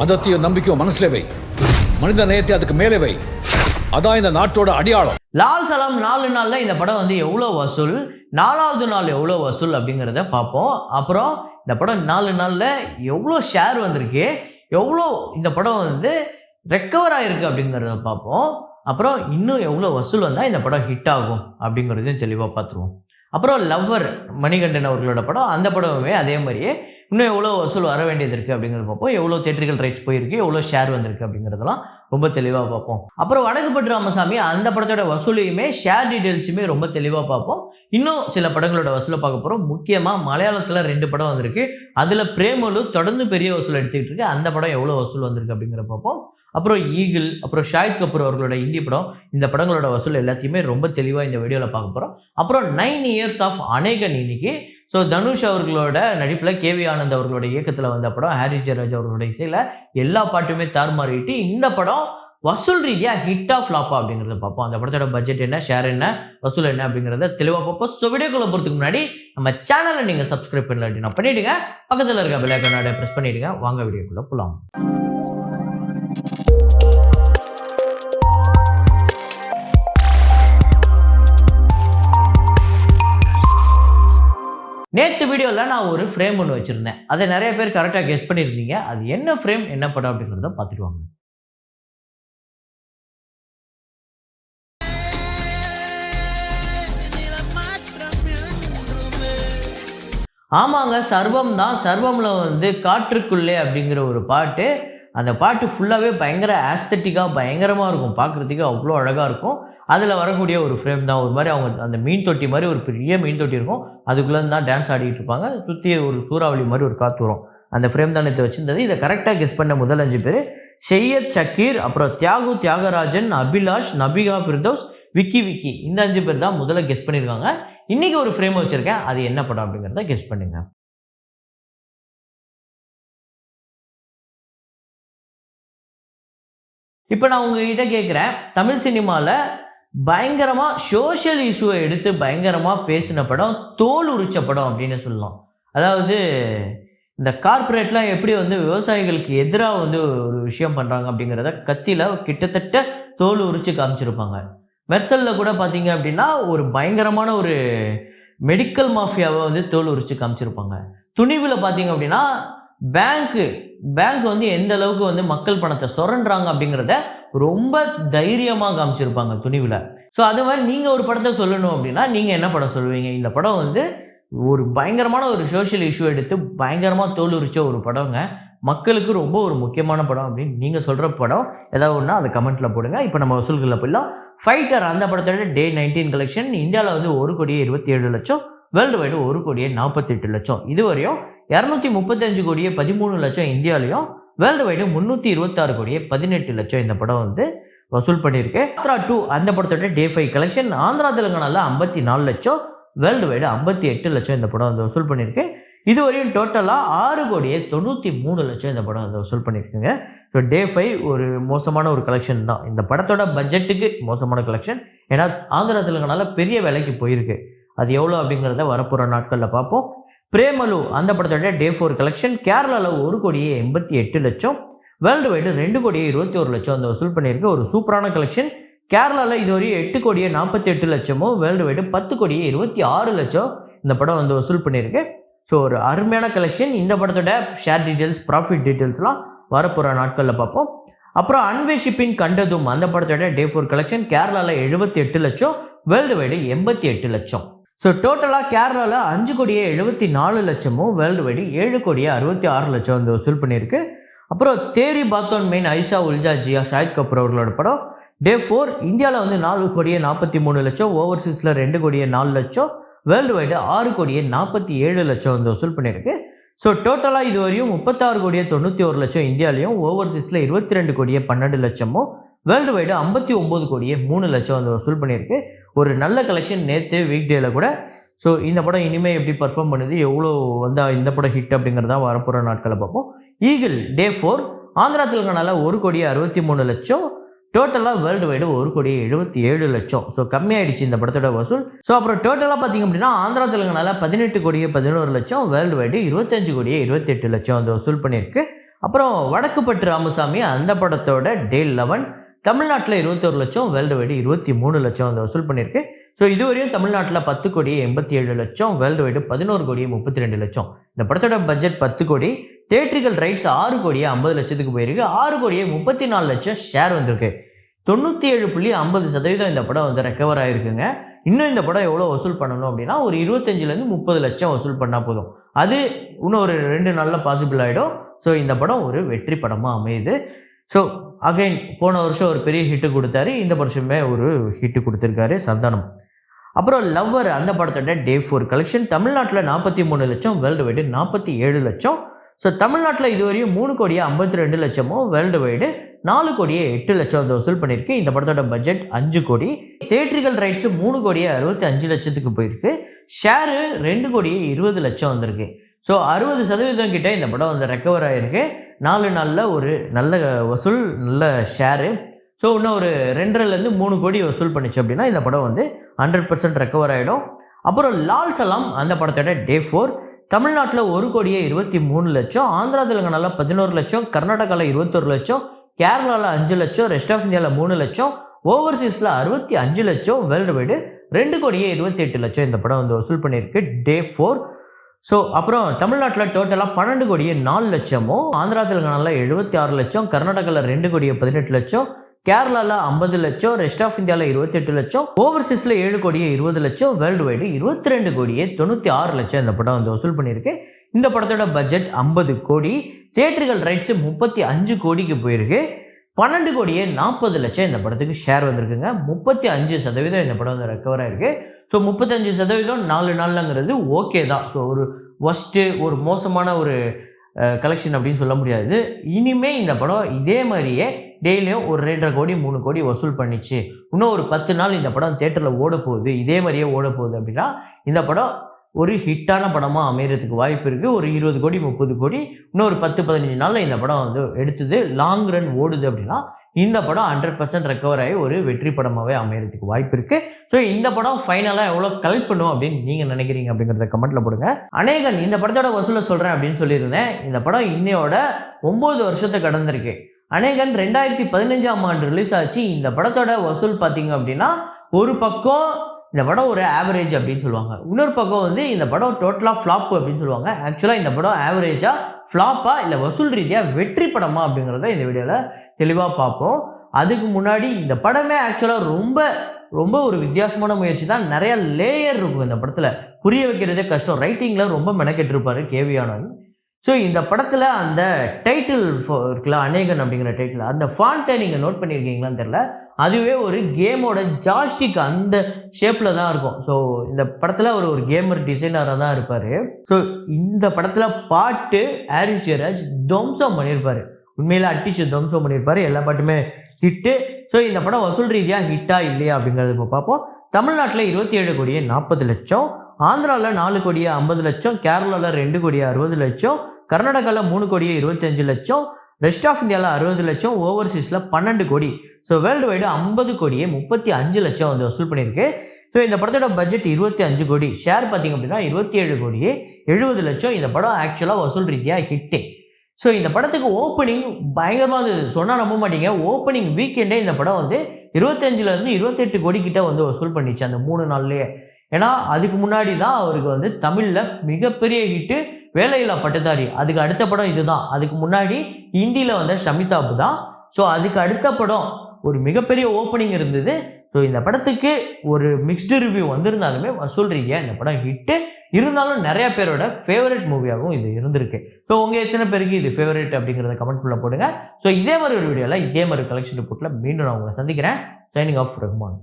மதத்தையும் நம்பிக்கையும் மனசுல வை, மனித நேயத்தை அதுக்கு மேலே வை. அதான் இந்த நாட்டோட அடையாளம். லால் சலாம் 4 நாள்ல இந்த படம் வந்து எவ்வளோ வசூல், 4வது நாள் எவ்வளோ வசூல் அப்படிங்கிறத பார்ப்போம். அப்புறம் இந்த படம் 4 நாள்ல எவ்வளோ ஷேர் வந்திருக்கு, எவ்வளோ இந்த படம் வந்து ரெக்கவர் ஆயிருக்கு அப்படிங்கிறத பார்ப்போம். அப்புறம் இன்னும் எவ்வளோ வசூல் வந்தால் இந்த படம் ஹிட் ஆகும் அப்படிங்கிறதையும் தெளிவாக பார்த்துருவோம். அப்புறம் லவ்வர் மணிகண்டன் அவர்களோட படம், அந்த படமுமே அதே மாதிரியே இன்னும் எவ்வளோ வசூல் வர வேண்டியது இருக்குது அப்படிங்கிறது பார்ப்போம். எவ்வளோ தியேட்டர்கள் ரைட்ஸ் போயிருக்கு, எவ்வளோ ஷேர் வந்திருக்கு அப்படிங்கிறதெல்லாம் ரொம்ப தெளிவாக பார்ப்போம். அப்புறம் வடக்குப்பட்டு ராமசாமி அந்த படத்தோட வசூலையுமே ஷேர் டீட்டெயில்ஸுமே ரொம்ப தெளிவாக பார்ப்போம். இன்னும் சில படங்களோட வசூலை பார்க்க போகிறோம். முக்கியமாக மலையாளத்தில் 2 படம் வந்திருக்கு. அதில் பிரேமலு தொடர்ந்து பெரிய வசூல் எடுத்துக்கிட்டு இருக்கு. அந்த படம் எவ்வளோ வசூல் வந்திருக்கு அப்படிங்கிற பார்ப்போம். அப்புறம் ஈகிள், அப்புறம் ஷாஹித் கபூர் அவர்களோட இந்தி படம், இந்த படங்களோட வசூல் எல்லாத்தையுமே ரொம்ப தெளிவாக இந்த வீடியோவில் பார்க்க போகிறோம். அப்புறம் 9 இயர்ஸ் ஆஃப் அநேகன் இன்னைக்கு. ஸோ தனுஷ் அவர்களோட நடிப்பில் கேவி ஆனந்த் அவர்களோட இயக்கத்தில் வந்த படம், ஹாரி ஜெயராஜ் அவர்களோட இசையில் எல்லா பாட்டுமே தாறுமாறிட்டு இந்த படம் வசூல் ரீதியாக ஹிட்டா ஃப்ளாப்பா அப்படிங்கிறத பார்ப்போம். அந்த படத்தோட பட்ஜெட் என்ன, ஷேர் என்ன, வசூல் என்ன அப்படிங்கிறத தெளிவாக பார்ப்போம். ஸோ வீடியோக்குள்ள போகிறதுக்கு முன்னாடி நம்ம சேனலை நீங்கள் சப்ஸ்கிரைப் பண்ணலாட்டினா பண்ணிவிடுங்க. பக்கத்தில் இருக்க பெல் ஐகானை ப்ரெஸ் பண்ணிவிடுங்க. வாங்க வீடியோக்குள்ளே போகலாம். நேற்று வீடியோவில் நான் ஒரு ஃப்ரேம் ஒன்று வச்சுருந்தேன். அதை நிறைய பேர் கரெக்டாக கெஸ் பண்ணியிருந்தீங்க. அது என்ன ஃப்ரேம், என்ன படம் அப்படிங்கிறத பார்த்துட்டு வாங்க. ஆமாங்க, சர்வம் தான். சர்வமில் வந்து காற்றுக்குள்ளே அப்படிங்கிற ஒரு பாட்டு. அந்த பாட்டு ஃபுல்லாகவே பயங்கர ஆஸ்தட்டிக்காக பயங்கரமாக இருக்கும், பார்க்குறதுக்கு அவ்வளோ அழகாக இருக்கும். அதில் வரக்கூடிய ஒரு ஃப்ரேம் தான். ஒரு மாதிரி அவங்க அந்த மீன் தொட்டி மாதிரி ஒரு பெரிய மீன் தொட்டி இருக்கும், அதுக்குள்ளே தான் டான்ஸ் ஆடிட்டு இருப்பாங்க. சுற்றி ஒரு சூறாவளி மாதிரி ஒரு காற்று வரும். அந்த ஃப்ரேம் தான் நேற்று வச்சுருந்தது. இதை கரெக்டாக கெஸ் பண்ண முதல் 5 பேர் ஷெய்யத் ஷக்கீர், அப்புறம் தியாகராஜன், அபிலாஷ், நபிகா ஃபிர்தௌஸ், விக்கி. இந்த 5 பேர் தான் முதல்ல கெஸ் பண்ணியிருக்காங்க. இன்றைக்கி ஒரு ஃப்ரேம் வச்சுருக்கேன், அது என்ன படம் அப்படிங்கிறத கெஸ் பண்ணுங்க. இப்போ நான் உங்ககிட்ட கேட்குறேன், தமிழ் சினிமாவில் பயங்கரமாக சோஷியல் இஷ்யூவை எடுத்து பயங்கரமாக பேசின படம், தோல் உரிச்ச படம் அப்படின்னு சொல்லலாம். அதாவது இந்த கார்ப்பரேட்லாம் எப்படி வந்து விவசாயிகளுக்கு எதிராக வந்து ஒரு விஷயம் பண்ணுறாங்க அப்படிங்கிறத கத்தியில் கிட்டத்தட்ட தோல் உரிச்சு காமிச்சிருப்பாங்க. மெர்சலில் கூட பார்த்தீங்க அப்படின்னா ஒரு பயங்கரமான ஒரு மெடிக்கல் மாஃபியாவை வந்து தோல் உரிச்சு காமிச்சிருப்பாங்க. துணிவில் பார்த்தீங்க அப்படின்னா பேங்க் வந்து எந்த அளவுக்கு வந்து மக்கள் பணத்தை சுரண்டுறாங்க அப்படிங்கிறத ரொம்ப தைரியமாக காமிச்சிருப்பாங்க துணிவில். ஸோ அது மாதிரி நீங்கள் ஒரு படத்தை சொல்லணும் அப்படின்னா நீங்கள் என்ன படம் சொல்லுவீங்க? இந்த படம் வந்து ஒரு பயங்கரமான ஒரு சோஷியல் இஷ்யூ எடுத்து பயங்கரமாக தோல் உரிச்ச ஒரு படங்க, மக்களுக்கு ரொம்ப ஒரு முக்கியமான படம் அப்படின்னு நீங்கள் சொல்கிற படம் ஏதாவது ஒன்றா அதை கமெண்ட்டில் போடுங்க. இப்போ நம்ம வசூல்களில் போயிடலாம். ஃபைட்டர் அந்த படத்தோட டே 19 கலெக்ஷன் இந்தியாவில் வந்து 1,27,00,000, வேர்ல்டு வைடு 1,48,00,000. இதுவரையும் 235,13,00,000 இந்தியாவிலையும், வேர்ல்டு வைடு 326,18,00,000 இந்த படம் வந்து வசூல் பண்ணியிருக்கு. ஆந்திரா 2 அந்த படத்தோட டே 5 கலெக்ஷன் ஆந்திரா தெலுங்கானாவில் 54,00,000, வேர்ல்டு வைடு 58,00,000 இந்த படம் வந்து வசூல் பண்ணியிருக்கு. இதுவரையும் டோட்டலாக 6,93,00,000 இந்த படம் வந்து வசூல் பண்ணியிருக்குங்க. ஸோ டே 5 ஒரு மோசமான ஒரு கலெக்ஷன் தான். இந்த படத்தோட பட்ஜெட்டுக்கு மோசமான கலெக்ஷன். ஏன்னா ஆந்திரா தெலுங்கானாவில் பெரிய விலைக்கு போயிருக்கு. அது எவ்வளோ அப்படிங்கிறத வரப்போகிற நாட்களில் பார்ப்போம். பிரேமலு அந்த படத்தோட டே 4 கலெக்ஷன் கேரளாவில் 1,88,00,000, வேர்ல்டு வைடு 2,21,00,000 அந்த வசூல் பண்ணியிருக்கு. ஒரு சூப்பரான கலெக்ஷன். கேரளாவில் இதுவரையும் 8,48,00,000, வேர்ல்டு வைடு 10,26,00,000 இந்த படம் வந்து வசூல் பண்ணியிருக்கு. ஸோ ஒரு அருமையான கலெக்ஷன். இந்த படத்தோட ஷேர் டீட்டெயில்ஸ், ப்ராஃபிட் டீட்டெயில்ஸ்லாம் வரப்போகிற நாட்களில் பார்ப்போம். அப்புறம் அன்வேஷிப்பின் கண்டதும் அந்த படத்தோட டே 4 கலெக்ஷன் கேரளாவில் 78,00,000, வேர்ல்டு வைடு 88,00,000. ஸோ டோட்டலாக கேரளாவில் 5,74,00,000, வேர்ல்டு வைடு 7,66,00,000 வந்து வசூல் பண்ணியிருக்கு. அப்புறம் தேரி பாத்தோன் மெயின் ஐஷா உல்ஜா ஜியா ஷாஹித் கபூர் அவர்களோட படம் டே 4 இந்தியாவில் வந்து 4,43,00,000, ஓவர்சீஸில் 2,04,00,000, வேர்ல்டு வைடு 6,47,00,000 வந்து வசூல் பண்ணியிருக்கு. ஸோ டோட்டலாக இது வரையும் 36,91,00,000 இந்தியாவிலையும், ஓவர்சீஸில் 22,12,00,000, வேர்ல்டு வைடு 59,03,00,000 வந்து வசூல் பண்ணியிருக்கு. ஒரு நல்ல கலெக்ஷன் நேற்று வீக் டேல கூட. ஸோ இந்த படம் இனிமேல் எப்படி பர்ஃபார்ம் பண்ணுது, எவ்வளோ வந்தால் இந்த படம் ஹிட் அப்படிங்கிறதா வரப்போகிற நாட்களை பார்ப்போம். ஈகிள் டே 4 ஆந்திரா தெலுங்கானாவில் 1,63,00,000, டோட்டலாக வேர்ல்டு வைடு 1,77,00,000. ஸோ கம்மியாயிடுச்சு இந்த படத்தோட வசூல். ஸோ அப்புறம் டோட்டலாக பார்த்திங்க அப்படின்னா ஆந்திரா தெலுங்கானாவில் 18,11,00,000, வேர்ல்டு வைடு 25,28,00,000 வந்து வசூல் பண்ணியிருக்கு. அப்புறம் வடக்குப்பட்டு ராமசாமி அந்த படத்தோட டே 11 தமிழ்நாட்டில் 21 லட்சம், வேர்ல்டு வைடு 23 லட்சம் வந்து வசூல் பண்ணியிருக்கு. ஸோ இதுவரையும் தமிழ்நாட்டில் 10 கோடி 87 லட்சம், வேர்ல்டு வைடு 11 கோடி 32 லட்சம். இந்த படத்தோட பட்ஜெட் 10 கோடி, தியேட்ரிக்கல் ரைட்ஸ் 6 கோடியே 50 லட்சத்துக்கு போயிருக்கு. 6 கோடியே 34 லட்சம் ஷேர் வந்திருக்கு. 97.50% இந்த படம் வந்து ரெக்கவர் ஆகிருக்குங்க. இன்னும் இந்த படம் எவ்வளோ வசூல் பண்ணணும் அப்படின்னா ஒரு 25லேருந்து 30 லட்சம் வசூல் பண்ணால் போதும். அது இன்னும் ஒரு 2 நாளில் பாசிபிள் ஆகிடும். ஸோ இந்த படம் ஒரு வெற்றி படமாக அமையுது. ஸோ அகைன் போன வருஷம் ஒரு பெரிய ஹிட்டு கொடுத்தாரு, இந்த வருஷமே ஒரு ஹிட்டு கொடுத்துருக்காரு சந்தானம். அப்புறம் லவ்வர் அந்த படத்தோட டே 4 கலெக்ஷன் தமிழ்நாட்டில் 43 லட்சம், வேர்ல்டு வைடு 47 லட்சம். ஸோ தமிழ்நாட்டில் இதுவரையும் 3 கோடியே 52 லட்சமும், வேர்ல்டு வைடு 4 கோடியே 8 லட்சம் வந்து வசூல் பண்ணியிருக்கு. இந்த படத்தோட பட்ஜெட் 5 கோடி, தியேட்ரிக்கல் ரைட்ஸு 3 கோடியே 65 லட்சத்துக்கு போயிருக்கு. ஷேரு 2 கோடியே 20 லட்சம் வந்திருக்கு. ஸோ 60% கிட்ட இந்த படம் வந்து ரெக்கவர் ஆகிருக்கு. 4 நாளில் ஒரு நல்ல வசூல், நல்ல ஷேரு. ஸோ இன்னும் ஒரு 2.5லேருந்து 3 கோடி வசூல் பண்ணிச்சு அப்படின்னா இந்த படம் வந்து 100% ரெக்கவர் ஆகிடும். அப்புறம் லால் சலாம் அந்த படத்தோட டே 4 தமிழ்நாட்டில் 1 கோடியே 23 லட்சம், ஆந்திரா தெலுங்கானாவில் 11 லட்சம், கர்நாடகாவில் 21 லட்சம், கேரளாவில் 5 லட்சம், ரெஸ்ட் ஆஃப் இந்தியாவில் 3 லட்சம், ஓவர்சீஸில் 65 லட்சம், வேர்ல்டு வைடு 2 கோடியே 28 லட்சம் இந்த படம் வந்து வசூல் பண்ணியிருக்கு டே 4. ஸோ அப்புறம் தமிழ்நாட்டில் டோட்டலாக 12 கோடியே 4 லட்சமும், ஆந்திரா தெலுங்கானாவில் 76 லட்சம், கர்நாடகாவில் 2 கோடியே 18 லட்சம், கேரளாவில் 50 லட்சம், ரெஸ்ட் ஆஃப் இந்தியாவில் 28 லட்சம், ஓவர்சீஸில் 7 கோடியே 20 லட்சம், வேர்ல்டு வைடு 22 கோடியே 96 லட்சம் இந்த படம் வந்து வசூல் பண்ணியிருக்கு. இந்த படத்தோட பட்ஜெட் 50 கோடி, தியேட்ரிக்கல் ரைட்ஸு 35 கோடிக்கு போயிருக்கு. 12 கோடியே 40 லட்சம் இந்த படத்துக்கு ஷேர் வந்திருக்குங்க. 35% இந்த படம் வந்து ரெக்கவர் ஆகிருக்கு. ஸோ 35% 4 நாள்லங்கிறது ஓகே தான். ஸோ ஒரு ஒஸ்ட்டு, ஒரு மோசமான ஒரு கலெக்ஷன் அப்படின்னு சொல்ல முடியாது. இனிமேல் இந்த படம் இதே மாதிரியே டெய்லியும் ஒரு 2.5 கோடி 3 கோடி வசூல் பண்ணிச்சு, இன்னும் ஒரு 10 நாள் இந்த படம் தியேட்டரில் ஓட போகுது, இதே மாதிரியே ஓட போகுது அப்படின்னா இந்த படம் ஒரு ஹிட்டான படமாக அமைகிறதுக்கு வாய்ப்பு இருக்குது. ஒரு 20 கோடி 30 கோடி இன்னும் ஒரு 10-15 நாளில் இந்த படம் வந்து எடுத்தது லாங் ரன் ஓடுது அப்படின்னா இந்த படம் 100% ரெக்கவர் ஆகி ஒரு வெற்றி படமாகவே அமைகிறதுக்கு வாய்ப்பு இருக்குது. ஸோ இந்த படம் ஃபைனலாக எவ்வளோ கலெக்ட் பண்ணும் அப்படின்னு நீங்கள் நினைக்கிறீங்க அப்படிங்கிறத கமெண்ட்டில் போடுங்க. அநேகன் இந்த படத்தோட வசூலை சொல்கிறேன் அப்படின்னு சொல்லியிருந்தேன். இந்த படம் இன்னையோட 9 வருஷத்தை கடந்திருக்கு. அநேகன் 2015ஆம் ஆண்டு ரிலீஸ் ஆச்சு. இந்த படத்தோட வசூல் பார்த்தீங்க அப்படின்னா ஒரு பக்கம் இந்த படம் ஒரு ஆவரேஜ் அப்படின்னு சொல்லுவாங்க, இன்னொரு பக்கம் வந்து இந்த படம் டோட்டலாக ஃப்ளாப் அப்படின்னு சொல்லுவாங்க. ஆக்சுவலாக இந்த படம் ஆவரேஜாக, ஃப்ளாப்பா, இல்லை வசூல் ரீதியாக வெற்றி படமா அப்படிங்கிறத இந்த வீடியோவில் தெளிவாக பார்ப்போம். அதுக்கு முன்னாடி இந்த படமே ஆக்சுவலாக ரொம்ப ஒரு வித்தியாசமான முயற்சி தான். நிறைய லேயர் இருக்கும் இந்த படத்தில், புரிய வைக்கிறதே கஷ்டம். ரைட்டிங்கில் ரொம்ப மெனக்கெட்டிருப்பார் கேவி ஆனந்த். ஸோ இந்த படத்தில் அந்த டைட்டில் இருக்குல்ல, அநேகன் அப்படிங்கிற டைட்டில், அந்த ஃபாண்ட்டை நீங்கள் நோட் பண்ணியிருக்கீங்களான்னு தெரியல, அதுவே ஒரு கேமோட ஜாஸ்டிக் அந்த ஷேப்பில் தான் இருக்கும். ஸோ இந்த படத்தில் ஒரு கேமர் டிசைனராக தான் இருப்பார். ஸோ இந்த படத்தில் பாட்டு ஹாரிஸ் ஜெயராஜ் துவம்சம் பண்ணியிருப்பார். உண்மையில் அட்டிச்சு துவம்சம் பண்ணியிருப்பார். எல்லா பாட்டுமே ஹிட்டு. ஸோ இந்த படம் வசூல் ரீதியாக ஹிட்டா இல்லையா அப்படிங்கிறது இப்போ பார்ப்போம். தமிழ்நாட்டில் 27 கோடியே 40 லட்சம், ஆந்திராவில் 4 கோடியே 50 லட்சம், கேரளாவில் 2 கோடியே 60 லட்சம், கர்நாடகாவில் 3 கோடியே 25 லட்சம், ரெஸ்ட் ஆஃப் இந்தியாவில் 60 லட்சம், ஓவர்சீஸில் 12 கோடி. ஸோ வேர்ல்டு வைடு 50 கோடியே 35 லட்சம் வந்து வசூல் பண்ணியிருக்கு. ஸோ இந்த படத்தோட பட்ஜெட் 25 கோடி, ஷேர் பார்த்திங்க அப்படின்னா 27 கோடியே 70 லட்சம். இந்த படம் ஆக்சுவலாக வசூல் ரீதியாக ஹிட்டு. ஸோ இந்த படத்துக்கு ஓப்பனிங் பயங்கரமாக அது சொன்னால் நம்ப மாட்டீங்க. ஓப்பனிங் வீக்கெண்டே இந்த படம் வந்து 25லேருந்து 28 கோடி கிட்ட வந்து வசூல் பண்ணிச்சு அந்த 3 நாள்லேயே. ஏன்னா அதுக்கு முன்னாடி தான் அவருக்கு வந்து தமிழில் மிகப்பெரிய ஹிட்டு வேலையில்லா பட்டதாரி. அதுக்கு அடுத்த படம் இதுதான். அதுக்கு முன்னாடி ஹிந்தியில் வந்த ஷமிதாபு தான். ஸோ அதுக்கு அடுத்த படம் ஒரு மிகப்பெரிய ஓப்பனிங் இருந்தது. ஸோ இந்த படத்துக்கு ஒரு மிக்ஸ்டு ரிவ்யூ வந்திருந்தாலுமே வசூல் ரீதியாக இந்த படம் ஹிட்டு. இருந்தாலும் நிறைய பேரோட ஃபேவரட் மூவியாகவும் இது இருந்திருக்கு. ஸோ உங்கள் எத்தனை பேருக்கு இது ஃபேவரட் அப்படிங்கிறத கமெண்ட்குள்ளே போடுங்க. ஸோ இதே மாதிரி ஒரு வீடியோவில் இதே மாதிரி கலெக்ஷன் ரிப்போர்ட்டில் மீண்டும் நான் உங்களை சந்திக்கிறேன். Signing off Rahman.